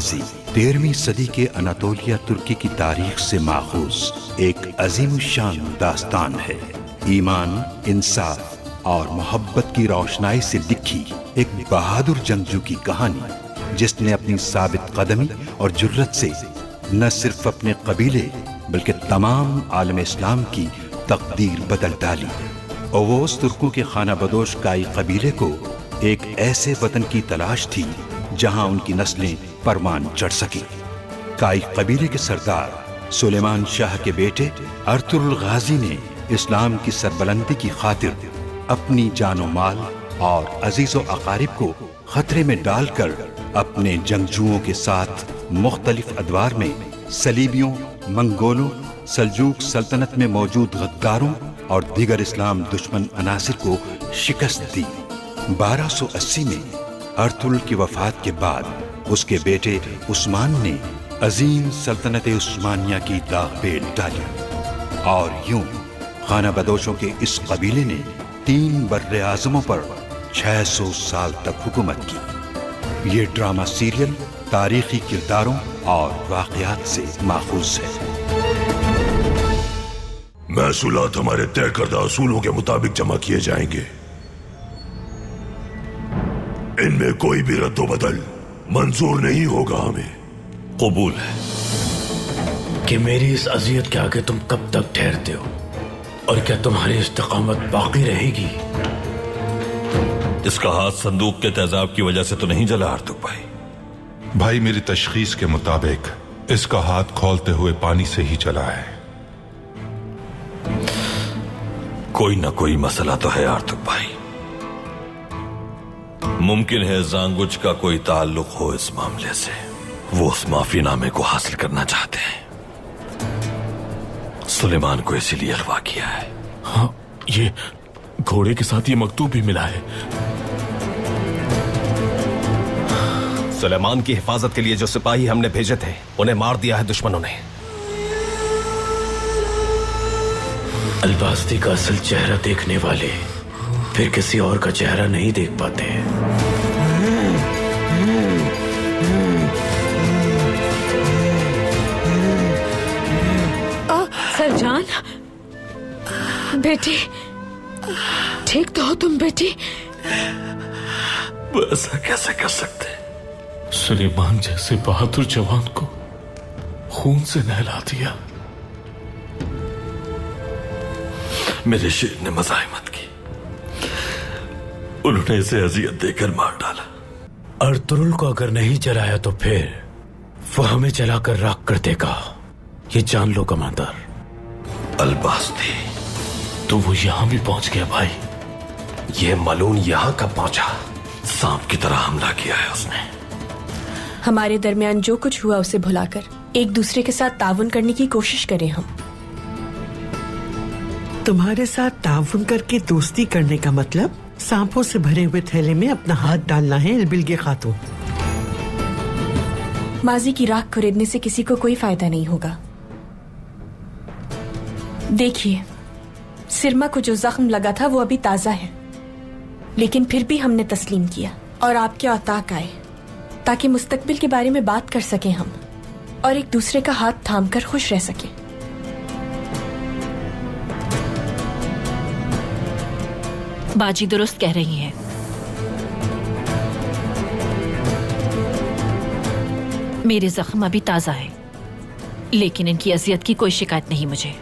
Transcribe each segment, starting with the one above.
गाजी 13वीं सदी के अनातोलिया तुर्की की तारीख से माखूज एक अजीम शान दास्तान है। ईमान, इंसाफ और मोहब्बत की रोशनाई से लिखी एक बहादुर जंगजू की कहानी, जिसने अपनी साबित कदमी और जुर्रत से न सिर्फ अपने कबीले बल्कि तमाम आलम इस्लाम की तकदीर बदल डाली। ओवोस तुर्कों के खाना बदोश काई कबीले को एक ऐसे वतन की तलाश थी जहां उनकी नस्लें परवान चढ़ सकी। काई कबीले के सरदार सुलेमान शाह के बेटे अर्तुगरुल गाजी ने इस्लाम की सरबलंदी की खातिर अपनी जानो माल और अजीजो अकारिब को खतरे में डालकर अपने जंगजुओं के साथ मुख्तलिफ अदवार में सलीबियों, मंगोलों, सल्जूक सल्तनत में मौजूद गद्दारों और दीगर इस्लाम दुश्मन अनासिर को शिकस्त दी। 1280 में अर्तुगरुल की वफात के बाद उसके बेटे उस्मान ने अजीम सल्तनत उस्मानिया की दाग बेल डाली और यूं खाना बदोशों के इस कबीले ने 3 बर्रे आज़मों पर 600 साल तक हुकूमत की। ये ड्रामा सीरियल तारीखी किरदारों और वाक़यात से माखूज है। महसूलात हमारे तय करदा असूलों के मुताबिक जमा किए जाएंगे। इनमें कोई भी रद्दो बदल मंजूर नहीं होगा। हमें कबूल है कि मेरी इस अजियत के आगे तुम कब तक ठहरते हो, और क्या तुम्हारी इस्तिकामत बाकी रहेगी? इसका हाथ संदूक के तेजाब की वजह से तो नहीं जला अर्तुग भाई? भाई, मेरी तशखीस के मुताबिक इसका हाथ खोलते हुए पानी से ही चला है। कोई ना कोई मसला तो है अर्तुग भाई। मुमकिन है जांगुज का कोई ताल्लुक हो इस मामले से। वो उस माफीनामे को हासिल करना चाहते हैं। सुलेमान को इसीलिए अगवा किया है। हाँ, ये घोड़े के साथ ये मकतूब भी मिला है। सुलेमान की हिफाजत के लिए जो सिपाही हमने भेजे थे, उन्हें मार दिया है दुश्मनों ने। अलबास्ती का असल चेहरा देखने वाले फिर किसी और का चेहरा नहीं देख पाते। सरजान, बेटी, ठीक तो हो तुम बेटी? वो ऐसा कैसे कर सकते? सुलेमान जैसे बहादुर जवान को खून से नहला दिया। मेरे शेर ने मज़ाहिमत की। उन्होंने इसे अजियत देकर मार डाला। अर्तुगरुल को अगर नहीं जलाया तो फिर वो हमें जलाकर राख कर देगा, ये जान लो कमांडर। अलबास्ती तो वो यहां भी पहुंच गया भाई। ये मलून यहां कब पहुंचा? सांप की तरह हमला किया है उसने। हमारे दरमियान जो कुछ हुआ उसे भुलाकर एक दूसरे के साथ ताउन करने की कोशिश करें। हम तुम्हारे साथ ताउन करके दोस्ती करने का मतलब सांपों से भरे हुए थैले में अपना हाथ डालना है इल्बिल्गे खातून। माजी की राख खरीदने से किसी को कोई फायदा नहीं होगा। देखिए, सिरमा को जो जख्म लगा था वो अभी ताजा है, लेकिन फिर भी हमने तस्लीम किया और आपके औताक आए ताकि मुस्तकबिल के बारे में बात कर सकें हम और एक दूसरे का हाथ थामकर खुश रह सकें। बाजी दुरुस्त कह रही हैं। मेरे जख्म अभी ताजा है, लेकिन इनकी अजियत की कोई शिकायत नहीं मुझे,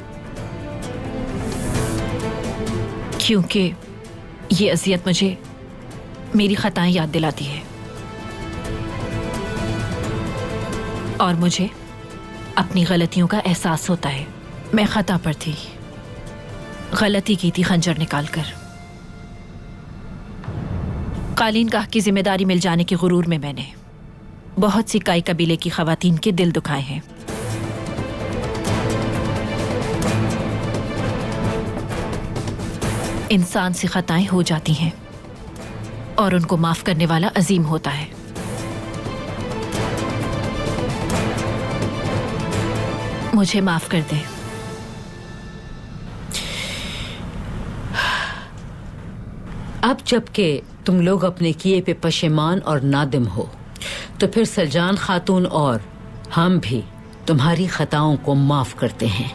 क्योंकि ये अजियत मुझे मेरी खताएं याद दिलाती है और मुझे अपनी गलतियों का एहसास होता है। मैं खता पर थी, गलती की थी खंजर निकालकर। कालीन गाह की जिम्मेदारी मिल जाने के गुरूर में मैंने बहुत सी काई कबीले की खवातीन के दिल दुखाए हैं। इंसान से खताएं हो जाती हैं और उनको माफ करने वाला अजीम होता है। मुझे माफ कर दे। अब जबकि तुम लोग अपने किए पे पशेमान और नादिम हो, तो फिर सलजान खातून और हम भी तुम्हारी खताओं को माफ करते हैं।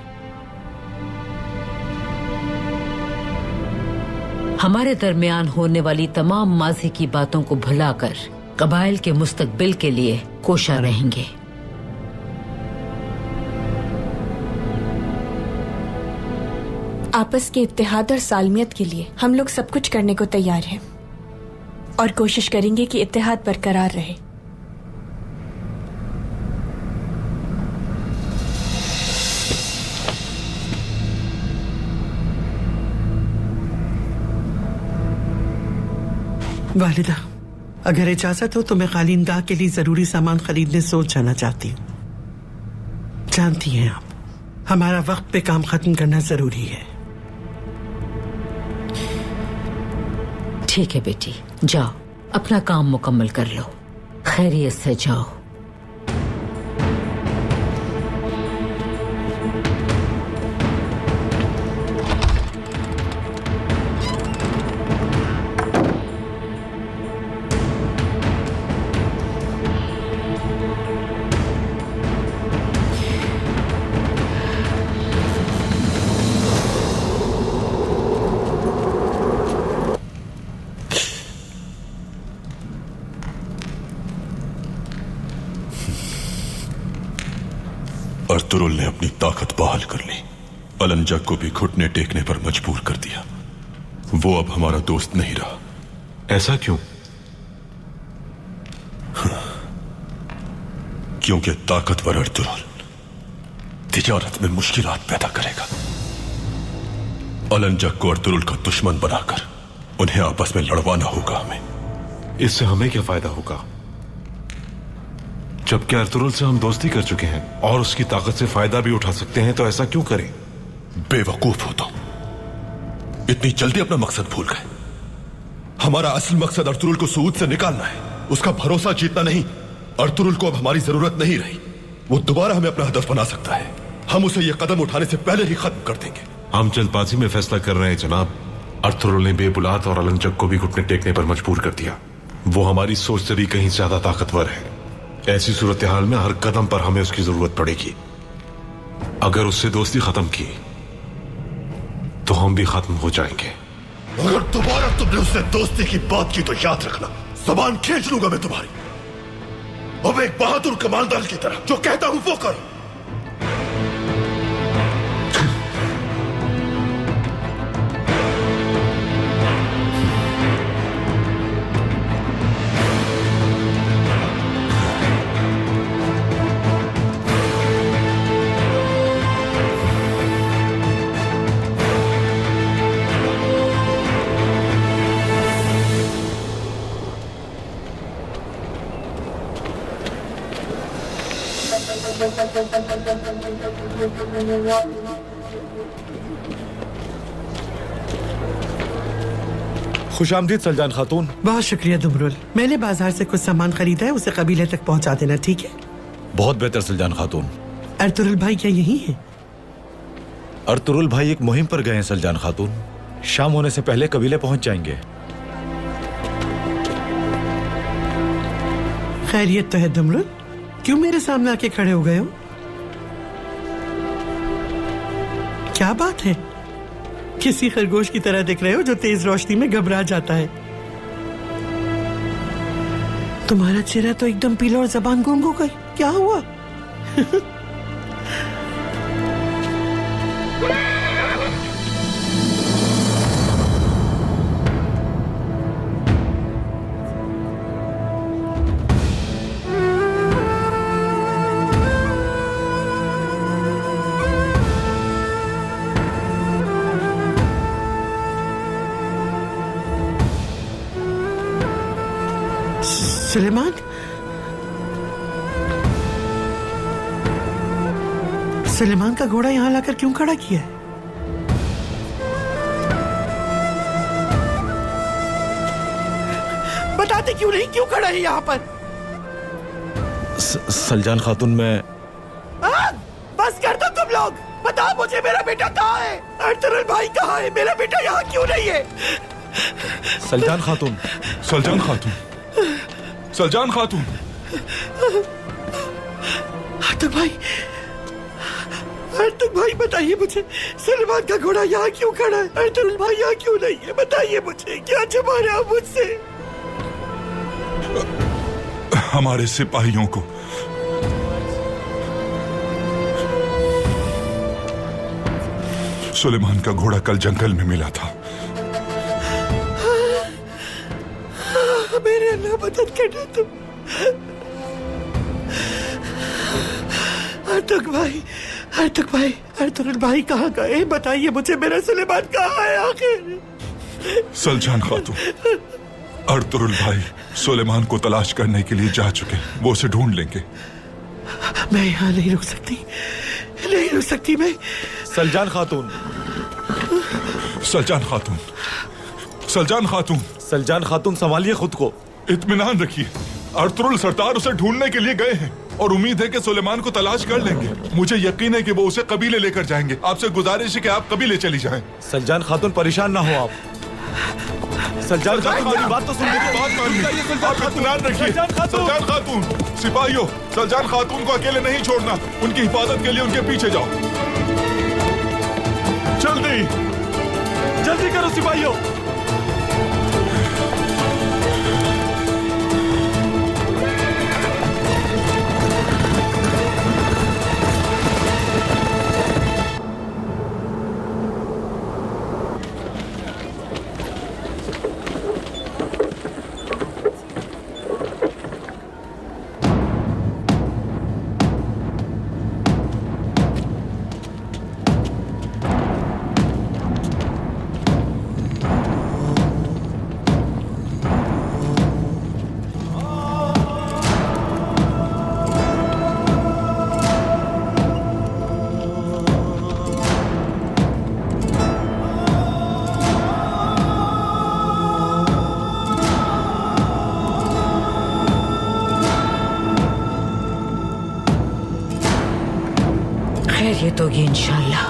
हमारे दरमियान होने वाली तमाम माजी की बातों को भुलाकर कबाइल के मुस्तकबिल के लिए कोशा रहेंगे। आपस के इत्तेहाद और सालमियत के लिए हम लोग सब कुछ करने को तैयार हैं और कोशिश करेंगे कि इत्तेहाद बरकरार रहे। वालिदा, अगर इजाजत हो तो मैं खालिंदा के लिए जरूरी सामान खरीदने सोच जाना चाहती हूँ। जानती हैं आप, हमारा वक्त पे काम खत्म करना जरूरी है। ठीक है बेटी, जाओ अपना काम मुकम्मल कर लो, खैरियत से जाओ। अर्तुरुल ने अपनी ताकत बहाल कर ली, अलंजक को भी घुटने टेकने पर मजबूर कर दिया। वो अब हमारा दोस्त नहीं रहा। ऐसा क्यों? क्योंकि ताकतवर अर्तुरुल तिजारत में मुश्किलात पैदा करेगा। अलंजक को अर्तुरुल का दुश्मन बनाकर उन्हें आपस में लड़वाना होगा हमें। इससे हमें क्या फायदा होगा, जबकि अर्तुरुल से हम दोस्ती कर चुके हैं और उसकी ताकत से फायदा भी उठा सकते हैं, तो ऐसा क्यों करें? बेवकूफ हो तुम, इतनी जल्दी अपना मकसद भूल गए। हमारा असल मकसद अर्तुरुल को सूद से निकालना है, उसका भरोसा जीतना नहीं। अर्तुरुल को अब हमारी जरूरत नहीं रही, वो दोबारा हमें अपना हदफ बना सकता है। हम उसे यह कदम उठाने से पहले ही खत्म कर देंगे। हम जल्दबाजी में फैसला कर रहे हैं जनाब। अर्तुरुल ने बेबुलात और अलंजक को भी घुटने टेकने पर मजबूर कर दिया। वो हमारी सोच से भी कहीं ज्यादा ताकतवर है। ऐसी सूरत हाल में हर कदम पर हमें उसकी जरूरत पड़ेगी। अगर उससे दोस्ती खत्म की तो हम भी खत्म हो जाएंगे। अगर दोबारा तुमने उससे दोस्ती की बात की तो याद रखना, जबान खींच लूंगा मैं तुम्हारी। अब एक बहादुर कमांडर की तरह जो कहता हूं वो करो। खुशामदीद सलजान खातून। बहुत शुक्रिया दुमरुल, मैंने बाजार से कुछ सामान खरीदा है, उसे कबीले तक पहुंचा देना। ठीक है? बहुत बेहतर सलजान खातून। अर्तुरुल भाई क्या यही है? अर्तुरुल भाई एक मुहिम पर गए हैं सलजान खातून, शाम होने से पहले कबीले पहुंच जाएंगे। खैरियत तो है दुमरुल? क्यों मेरे सामने आके खड़े हो गए हो? क्या बात है? किसी खरगोश की तरह दिख रहे हो जो तेज रोशनी में घबरा जाता है। तुम्हारा चेहरा तो एकदम पीला और जबान गूंग हो गई। क्या हुआ? सुलेमान, सुलेमान का घोड़ा यहां लाकर क्यों खड़ा किया है? बताते क्यों नहीं, क्यों खड़ा है यहाँ पर? सलजान खातून मैं बस कर दो तुम लोग। बताओ मुझे, मेरा बेटा कहाँ है? अर्तुरुल भाई कहाँ है? मेरा बेटा यहाँ क्यों नहीं है? सलजान खातून। सलजान खातून, सलजान खातून, अर्तुल भाई बताइए मुझे, सलमान का घोड़ा यहाँ क्यों खड़ा है? अर्तुल भाई यहाँ क्यों नहीं है? बताइए मुझे, क्या छुपा रहे आप मुझसे? हमारे सिपाहियों को सुलेमान का घोड़ा कल जंगल में मिला था। मेरे अल्लाह मदद करना तुम। अर्तुल भाई कहाँ गए? बताइए मुझे, मेरा सुलेमान कहाँ है आखिर? सलजान खातून, अर्तुल भाई सुलेमान को तलाश करने के लिए जा चुके, वो उसे ढूंढ लेंगे। मैं यहाँ नहीं रुक सकती मैं। सलजान खातून, सलजान खातून संभालिए खुद को। इत्मीनान रखिए, अर्तुल सरदार उसे ढूंढने के लिए गए हैं और उम्मीद है कि सुलेमान को तलाश कर लेंगे। मुझे यकीन है कि वो उसे कबीले लेकर जाएंगे। आपसे गुजारिश है कि आप कबीले चली जाएं। सलजान खातून परेशान ना हो आप। सलजान खातून मेरी बात तो सुन लीजिए। आप इत्मीनान रखिए। सलजान खातून, सिपाहियों, सलजान खातून को अकेले नहीं छोड़ना। उनकी हिफाजत के लिए उनके पीछे जाओ। जल्दी करो सिपाहियों। खैरियत होगी इंशाल्लाह।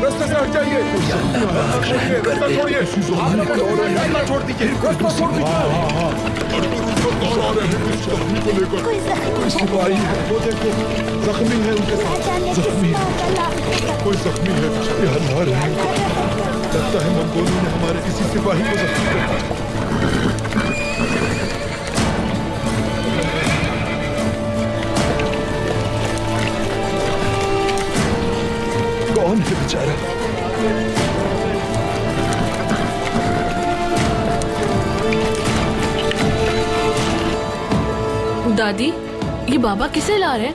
रास्ते से हट जाइए। रास्ता छोड़िए। छोड़ दीजिए। रास्ता छोड़ दीजिए। कोई सिपाही है, वो देखो, जख्मी है, उनके साथ जख्मी है, कोई जख्मी है। ये हल्ला रहे हैं। लगता है मंगोलों ने हमारे किसी सिपाही को जख्मी किया। कौन है बेचारा? दादी, ये बाबा किसे ला रहे हैं?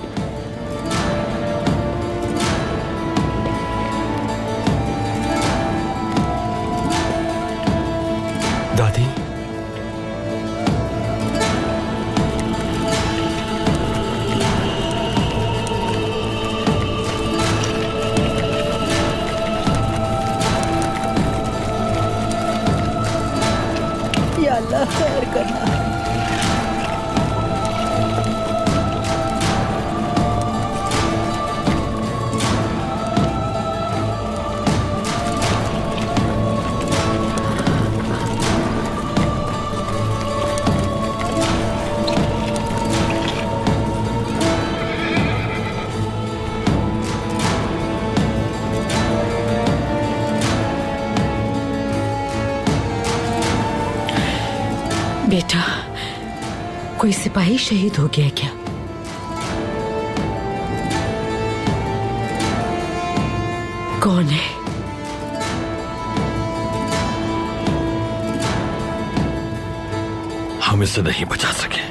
दादी, या अल्लाह खैर करना। बेटा, कोई सिपाही शहीद हो गया क्या? कौन है? हम इसे नहीं बचा सके।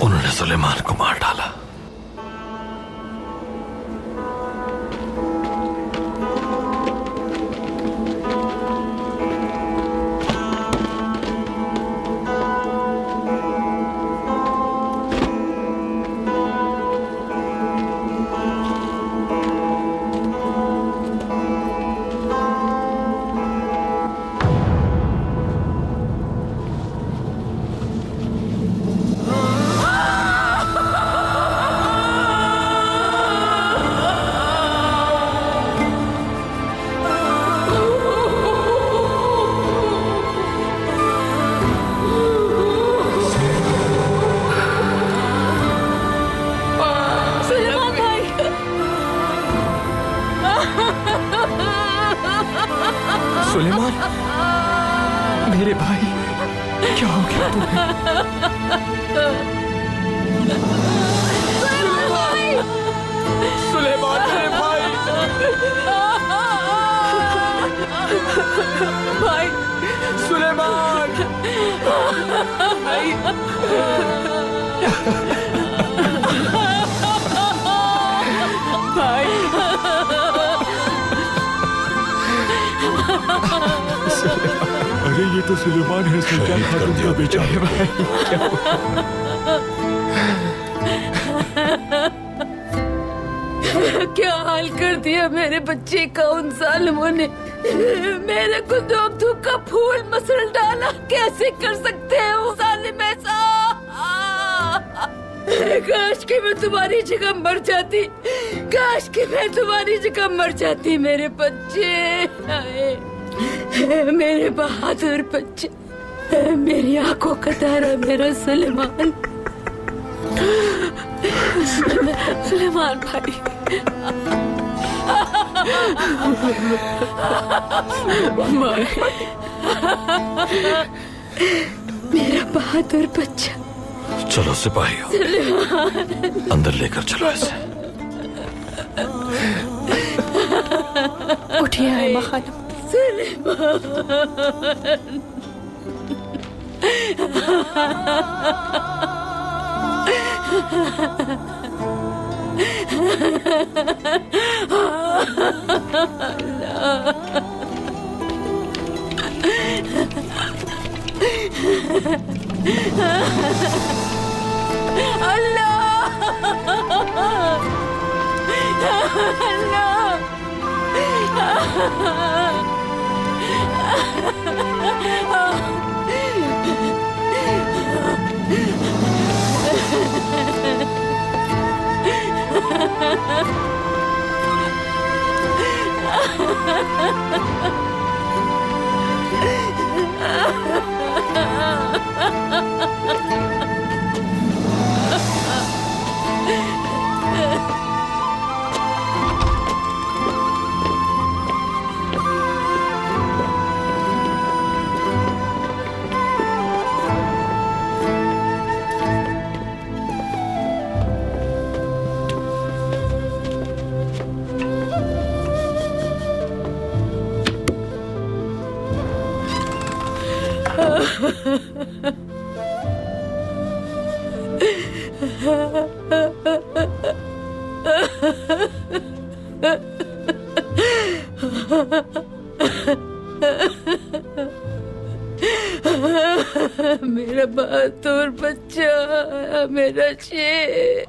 उन्होंने सुलेमान को मार डाला। सुलेमान, मेरे भाई, क्या हो गया तुम्हें? सुलेमान, मेरे भाई, भाई, सुलेमान, भाई, भाई, अरे ये तो सुलेमान है, सुल्तान खातून का बेचारे भाई। क्या हाल कर दिया मेरे बच्चे का उन जालिमों ने। मेरे को धूप का फूल मसल डाला। कैसे कर सकते हैं वो जालिम ऐसा? काश कि मैं तुम्हारी जगह मर जाती, काश कि मैं तुम्हारी जगह मर जाती मेरे बच्चे, मेरे बहादुर बच्चे, मेरी आंखों का तारा, मेरा सुलेमान। सुलेमान भाई, मेरा बहादुर बच्चा। चलो सिपाहियों, अंदर लेकर चलो इसे। उठिए आयमा खानम। मेरा बहादुर बच्चा, मेरा शेर।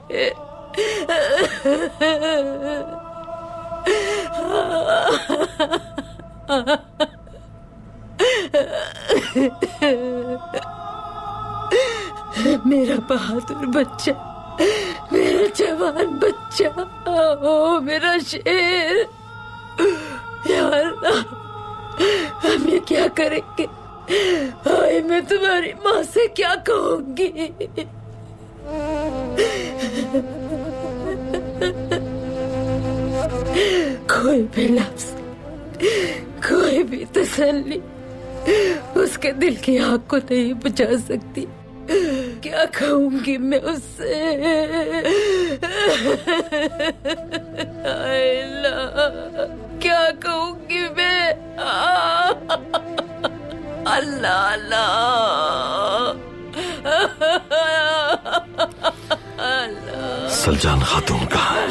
मेरा बहादुर बच्चा, मेरा जवान बच्चा, ओ मेरा शेर। यार हम ये क्या करेंगे? हाय, मैं तुम्हारी माँ से क्या कहूंगी? कोई भी लफ्ज, कोई भी तसल्ली उसके दिल की आग को नहीं बुझा सकती। क्या कहूंगी मैं उससे? हाय अल्लाह, क्या कहूंगी मैं? अल्लाह अल्लाह। सलजान खातून कहाँ है?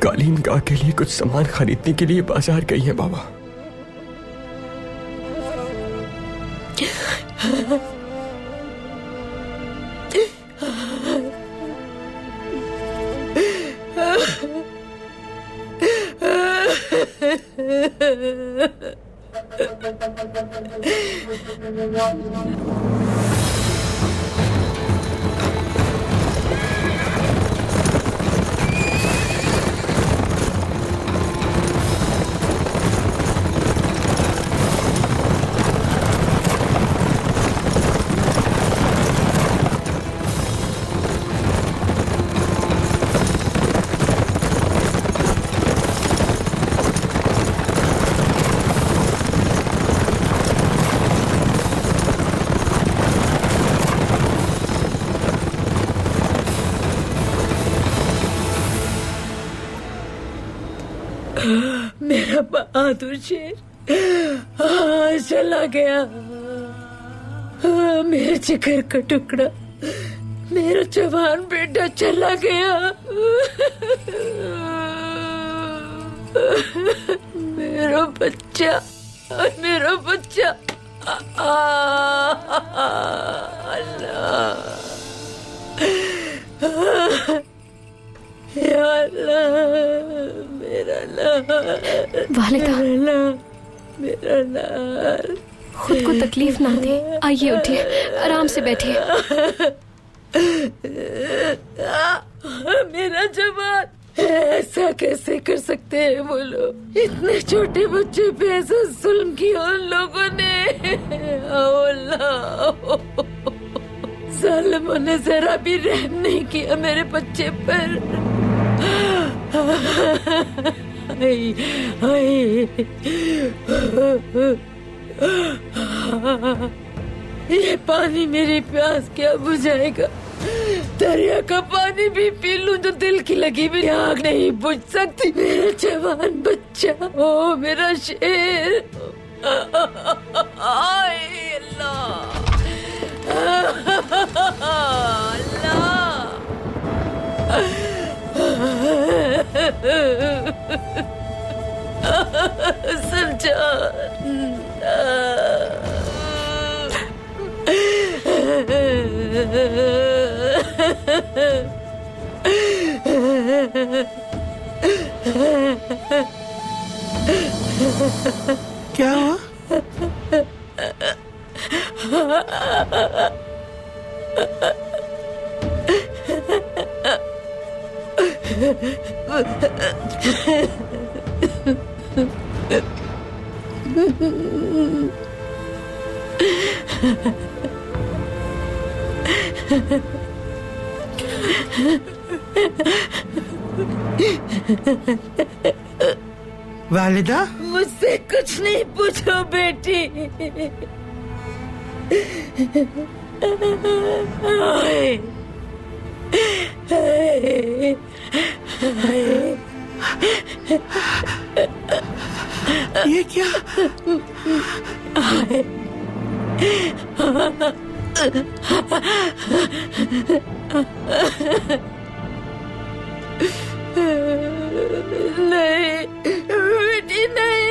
कालीन गाह के लिए कुछ सामान खरीदने के लिए बाजार गई है बाबा। मेरा बहादुर शेर चला गया। मेरे जिगर का टुकड़ा, मेरा जवान बेटा चला गया। मेरा बच्चा, मेरा बच्चा। अल्लाह, या अल्लाह, मेरा लाल, वालिदा, मेरा लाल। खुद को तकलीफ ना दे। आइए उठिए, आराम से बैठिए। मेरा जवान, ऐसा कैसे कर सकते हैं वो लोग? इतने छोटे बच्चे पे ऐसा जुल्म किया उन लोगों ने। जालिमों ने जरा भी रहम नहीं किया मेरे बच्चे पर। ये पानी मेरी प्यास क्या बुझाएगा? दरिया का पानी भी पी लूं तो दिल की लगी भी आग नहीं बुझ सकती। मेरा जवान बच्चा, ओ मेरा शेर। अल्लाह, क्या हुआ? वालिदा, मुझसे कुछ नहीं पूछो बेटी। ये क्या? नहीं बेटी, नहीं।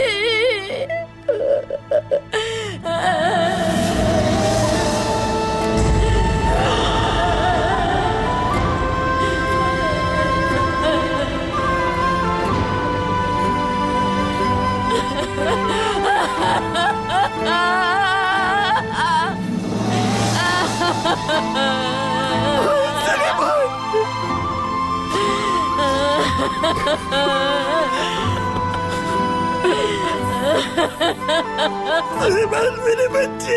सुलेमान, मेरे बच्चे,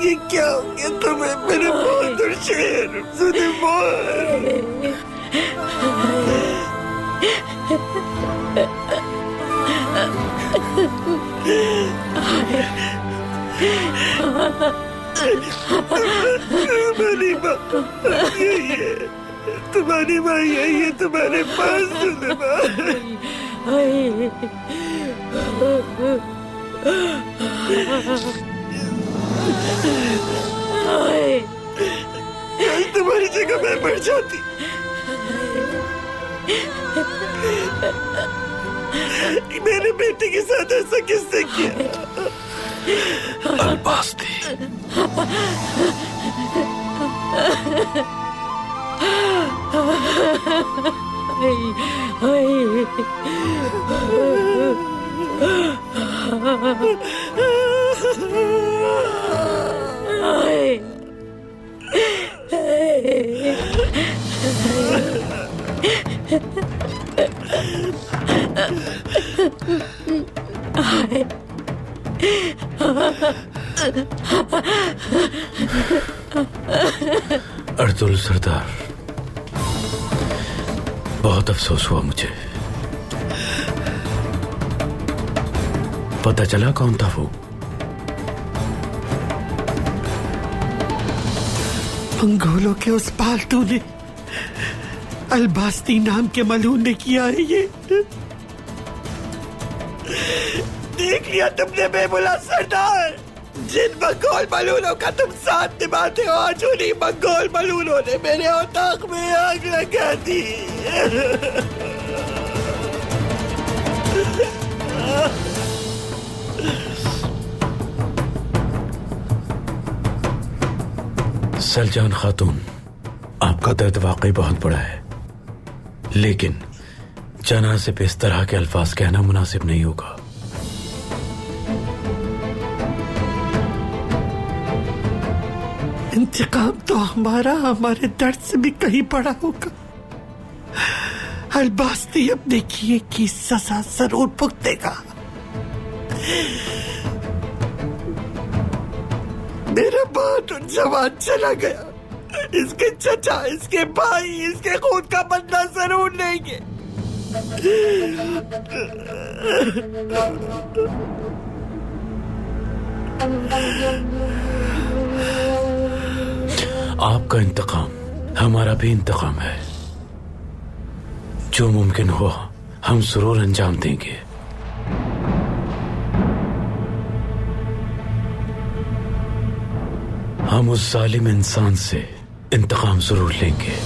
ये क्या हो गया तुम्हें? मेरे बहादुर शेर सुलेमान। तुम्हारी माँ यही है, तुम्हारी माँ यही है तुम्हारे पास सुलेमान। तुम्हारी जगह मैं मर जाती। मेरे बेटे के साथ ऐसा किसने किया? अलबास्ती। अर्तुल सरदार, बहुत अफसोस हुआ मुझे। पता चला कौन था वो? मंगोलों के उस पालतू ने अलबास्ती नाम के मलून ने किया है ये। देख लिया तुमने बेबुला सरदार, जिन मंगोल मलूनों का तुम साथ निभाते हो, आज उन्हीं मंगोल मलूनों ने मेरे औताक में आग लगा दी। सलजान खातून, आपका दर्द वाकई बहुत बड़ा है, लेकिन जनाजे पे इस तरह के अल्फाज कहना मुनासिब नहीं होगा। इंतकाम तो हमारा हमारे दर्द से भी कहीं बड़ा होगा। अलबास्ती अपने किए की सजा जरूर भुगतेगा। मेरा बात और जवान चला गया, इसके चचा, इसके भाई, इसके खून का बदला जरूर लेंगे। आपका इंतकाम हमारा भी इंतकाम है। जो मुमकिन हो हम जरूर अंजाम देंगे। हम उस जालिम इंसान से इंतकाम जरूर लेंगे।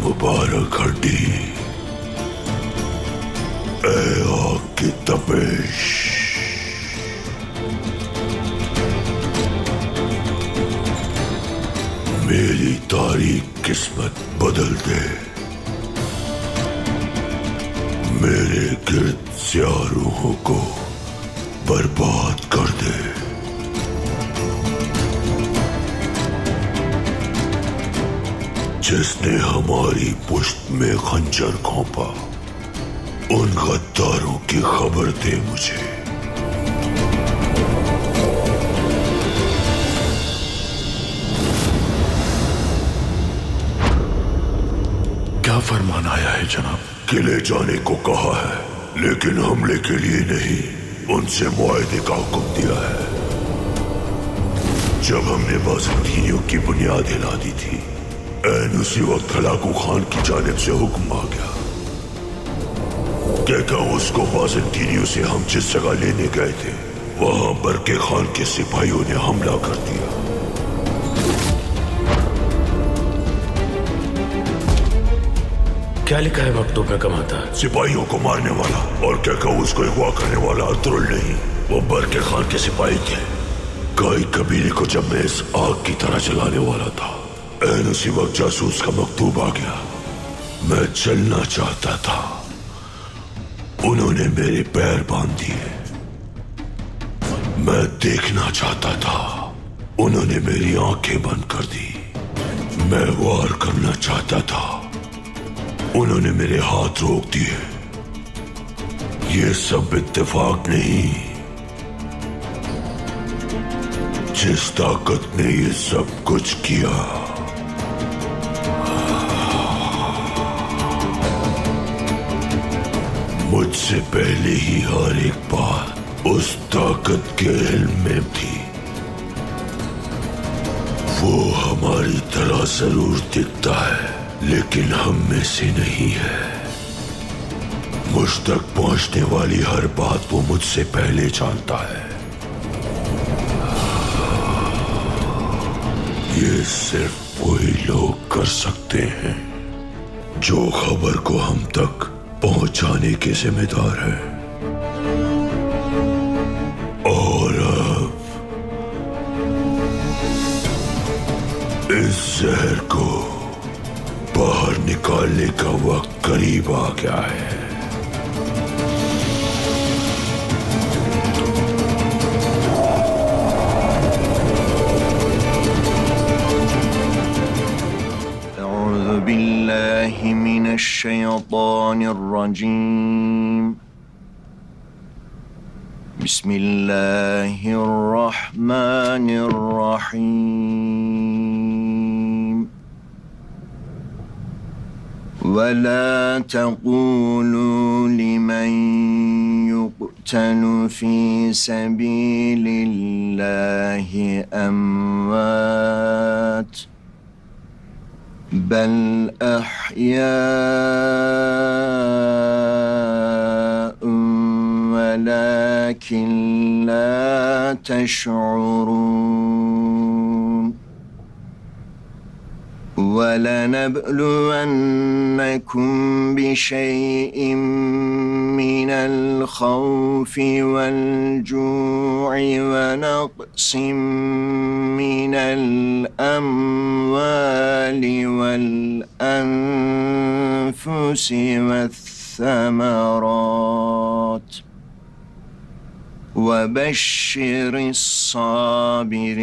मुबारक हड्डी, आग की तपिश, मेरी तारीख किस्मत बदल दे, मेरे गिर्द स्याह रूहों को बर्बाद कर दे। जिसने हमारी पुश्त में खंजर घोंपा, उन गद्दारों की खबर दे मुझे। क्या फरमान आया है जनाब? किले जाने को कहा है, लेकिन हमले के लिए नहीं, उनसे मुआहदे का हुक्म दिया है। जब हमने बाज़ंतीनियों की बुनियाद हिला दी थी, ऐन उसी वक्त हलाकू खान की जानिब से हुक्म आ गया कि उसको बाज़ंतीनियों से हम जिस जगह लेने गए थे, वहां बरके खान के सिपाहियों ने हमला कर दिया। क्या लिखा है मकतूब में कमाता? सिपाहियों को मारने वाला और क्या उसको अगवा करने वाला अतरुल नहीं, वो बरके खान के सिपाही थे। गाय कबीले को जब मैं इस आग की तरह जलाने वाला था, ऐन उसी वक्त जासूस का मकतूब आ गया। मैं चलना चाहता था, उन्होंने मेरे पैर बांध दिए। मैं देखना चाहता था, उन्होंने मेरी आंखें बंद कर दी। मैं वार करना चाहता था, उन्होंने मेरे हाथ रोक दिए। ये सब इत्तेफाक नहीं। जिस ताकत ने ये सब कुछ किया, मुझसे पहले ही हर एक बात उस ताकत के इल्म में थी। वो हमारी तरह जरूर दिखता है, लेकिन हम में से नहीं है। मुझ तक पहुंचने वाली हर बात वो मुझसे पहले जानता है। ये सिर्फ वही लोग कर सकते हैं जो खबर को हम तक पहुंचाने के जिम्मेदार हैं। और अब इस जहर को बाहर निकालने का वक्त करीब आ गया है। अऊज़ु बिल्लाहि मिनश शैतानिर रजीम। बिस्मिल्लाहिर रहमानिर रहीम। वला तक़ूलू लिमन युक़्तलु फ़ी सबीलिल्लाहि अम्वात बल अह्याउन वलाकिन ला तशऊरून। वलनबलुवन्नकुम बिशैइन मिनल खौफि वल्जू'i वनक़्सिम मिनल अम्वालि वल अनफुसि वस्समरात वबश्शिरिस साबिरीन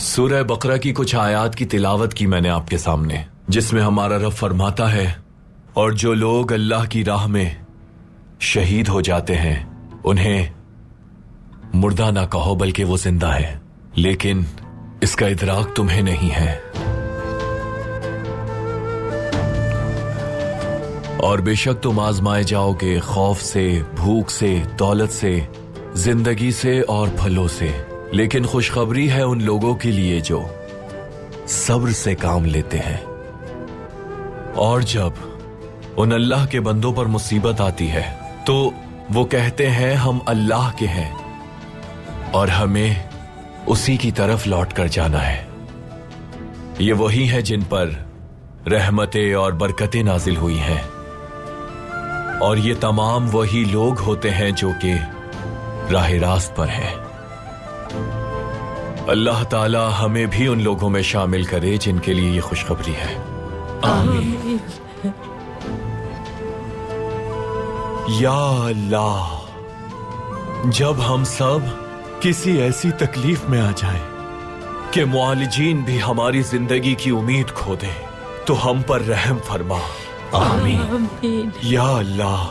सूरह बकरा की कुछ आयात की तिलावत की मैंने आपके सामने, जिसमें हमारा रब फरमाता है, और जो लोग अल्लाह की राह में शहीद हो जाते हैं उन्हें मुर्दा ना कहो बल्कि वो जिंदा है, लेकिन इसका इदराक तुम्हें नहीं है। और बेशक तुम आजमाए जाओगे खौफ से, भूख से, दौलत से, जिंदगी से और फलों से, लेकिन खुशखबरी है उन लोगों के लिए जो सब्र से काम लेते हैं। और जब उन अल्लाह के बंदों पर मुसीबत आती है तो वो कहते हैं हम अल्लाह के हैं और हमें उसी की तरफ लौट कर जाना है। ये वही है जिन पर रहमतें और बरकतें नाजिल हुई हैं, और ये तमाम वही लोग होते हैं जो कि राह रास्त पर हैं। अल्लाह ताला हमें भी उन लोगों में शामिल करे जिनके लिए ये खुशखबरी है। आमीन। या अल्लाह, जब हम सब किसी ऐसी तकलीफ में आ जाएं कि मुआलिजीन भी हमारी जिंदगी की उम्मीद खो दें, तो हम पर रहम फरमा। आमीन। या अल्लाह,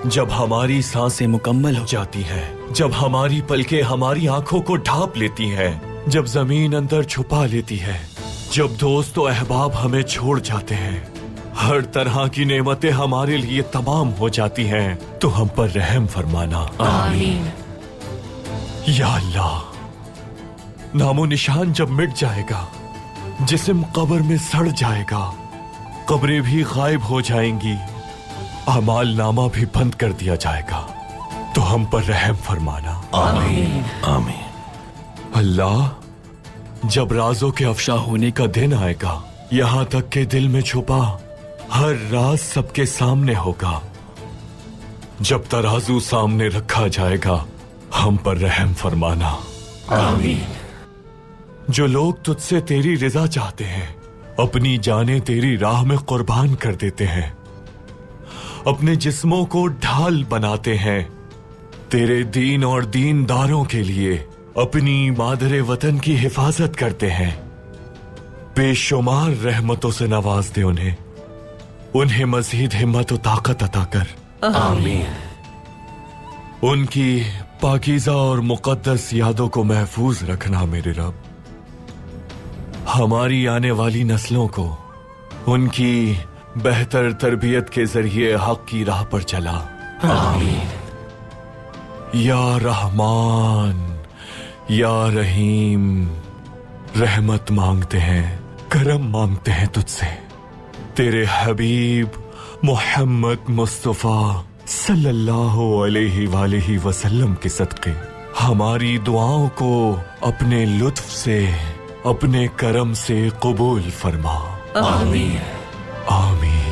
जब हमारी सांसें मुकम्मल हो जाती हैं, जब हमारी पलकें हमारी आंखों को ढांप लेती हैं, जब जमीन अंदर छुपा लेती है, जब दोस्त और अहबाब हमें छोड़ जाते हैं, हर तरह की नेमतें हमारे लिए तमाम हो जाती हैं, तो हम पर रहम फरमाना। आमीन। या अल्लाह, नामो निशान जब मिट जाएगा, जिस्म कब्र में सड़ जाएगा, कब्रें भी गायब हो जाएंगी, अमाल नामा भी बंद कर दिया जाएगा, तो हम पर रहम फरमाना। आमीन आमीन। अल्लाह, जब राजों के अफशा होने का दिन आएगा, यहां तक के दिल में छुपा हर राज सबके सामने होगा, जब तराजू सामने रखा जाएगा, हम पर रहम फरमाना। आमीन। जो लोग तुझसे तेरी रिजा चाहते हैं, अपनी जानें तेरी राह में कुर्बान कर देते हैं, अपने जिस्मों को ढाल बनाते हैं, तेरे दीन और दीनदारों के लिए अपनी मादरे वतन की हिफाजत करते हैं, बेशुमार रहमतों से नवाज दे उन्हें मजीद हिम्मत और ताकत अता कर। आमीन। उनकी पाकीज़ा और मुकद्दस यादों को महफूज रखना मेरे रब। हमारी आने वाली नस्लों को उनकी बेहतर तरबियत के जरिए हक की राह पर चला। आमीन। या रहमान, या रहीम, रहमत मांगते हैं, करम मांगते हैं तुझसे, तेरे हबीब मोहम्मद मुस्तफा सल्लल्लाहु अलैहि वसल्लम के सदक़े हमारी दुआओं को अपने लुत्फ से, अपने करम से कबूल फरमा। आमीन आमीन।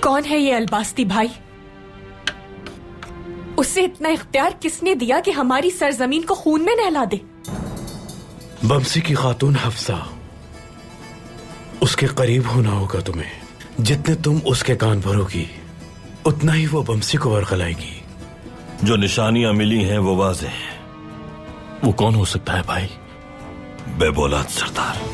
कौन है ये अलबास्ती भाई? उसे इतना इख्तियार किसने दिया कि हमारी सरजमीन को खून में नहला दे? बमसी की खातून हफ्सा, उसके करीब होना होगा तुम्हें। जितने तुम उसके कान भरोगी, उतना ही वो बमसी को वरगलाएगी। जो निशानियां मिली हैं वो वाज़ेह हैं। वो कौन हो सकता है भाई? बेबौलाद सरदार।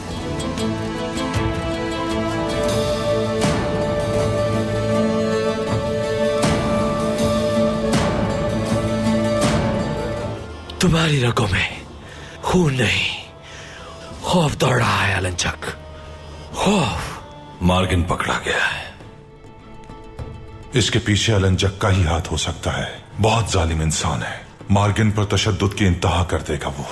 तुम्हारी रगों में खून नहीं, खौफ दौड़ रहा है अलंचक, खौफ। मार्गिन पकड़ा गया है। इसके पीछे अलंचक का ही हाथ हो सकता है। बहुत जालिम इंसान है। मार्गिन पर तशद्दुद की इंतहा कर देगा वो।